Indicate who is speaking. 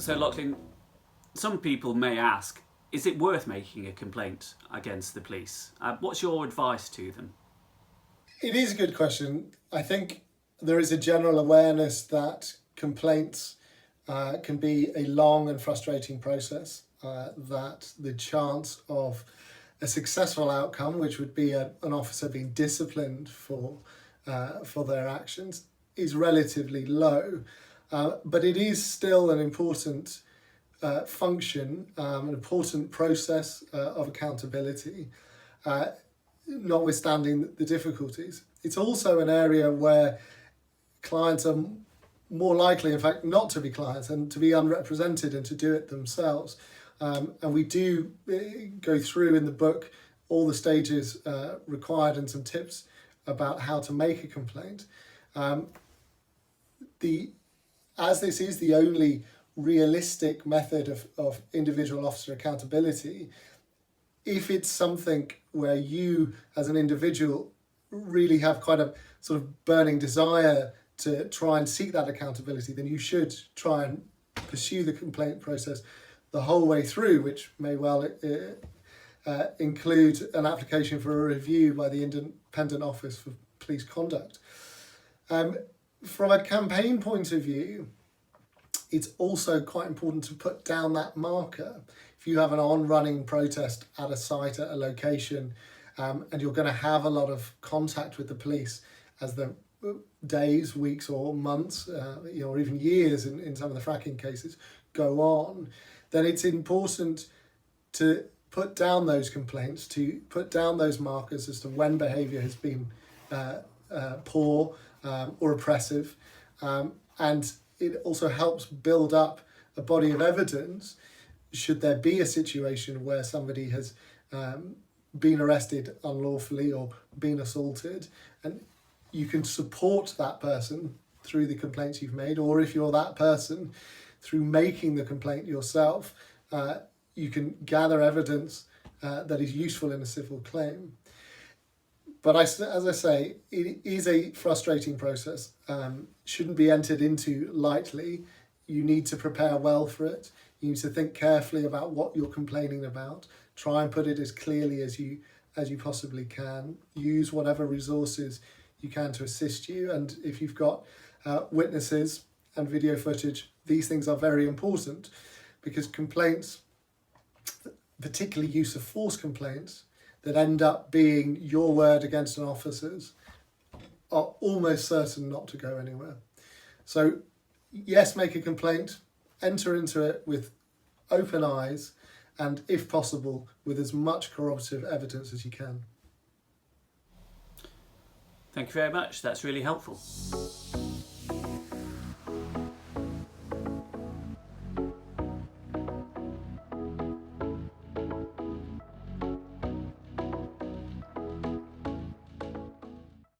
Speaker 1: So Lochlinn, some people may ask, is it worth making a complaint against the police? What's your advice to them?
Speaker 2: It is a good question. I think there is a general awareness that complaints can be a long and frustrating process, that the chance of a successful outcome, which would be an officer being disciplined for their actions, is relatively low. But it is still an important function, an important process of accountability, notwithstanding the difficulties. It's also an area where clients are more likely, in fact, not to be clients and to be unrepresented and to do it themselves. And we do go through in the book all the stages required and some tips about how to make a complaint. As this is the only realistic method of individual officer accountability, if it's something where you as an individual really have quite a sort of burning desire to try and seek that accountability, then you should try and pursue the complaint process the whole way through, which may well include an application for a review by the Independent Office for Police Conduct. From a campaign point of view, it's also quite important to put down that marker. If you have an on-running protest at a site, at a location, and you're going to have a lot of contact with the police as the days, weeks or months, or even years in some of the fracking cases go on, then it's important to put down those complaints, to put down those markers as to when behaviour has been poor or oppressive, and it also helps build up a body of evidence should there be a situation where somebody has been arrested unlawfully or been assaulted, and you can support that person through the complaints you've made, or if you're that person, through making the complaint yourself, you can gather evidence that is useful in a civil claim. But as I say, it is a frustrating process, shouldn't be entered into lightly. You need to prepare well for it. You need to think carefully about what you're complaining about. Try and put it as clearly as you possibly can. Use whatever resources you can to assist you. And if you've got witnesses and video footage, these things are very important, because complaints, particularly use of force complaints, that end up being your word against an officer's, are almost certain not to go anywhere. So yes, make a complaint, enter into it with open eyes, and if possible, with as much corroborative evidence as you can.
Speaker 1: Thank you very much. That's really helpful.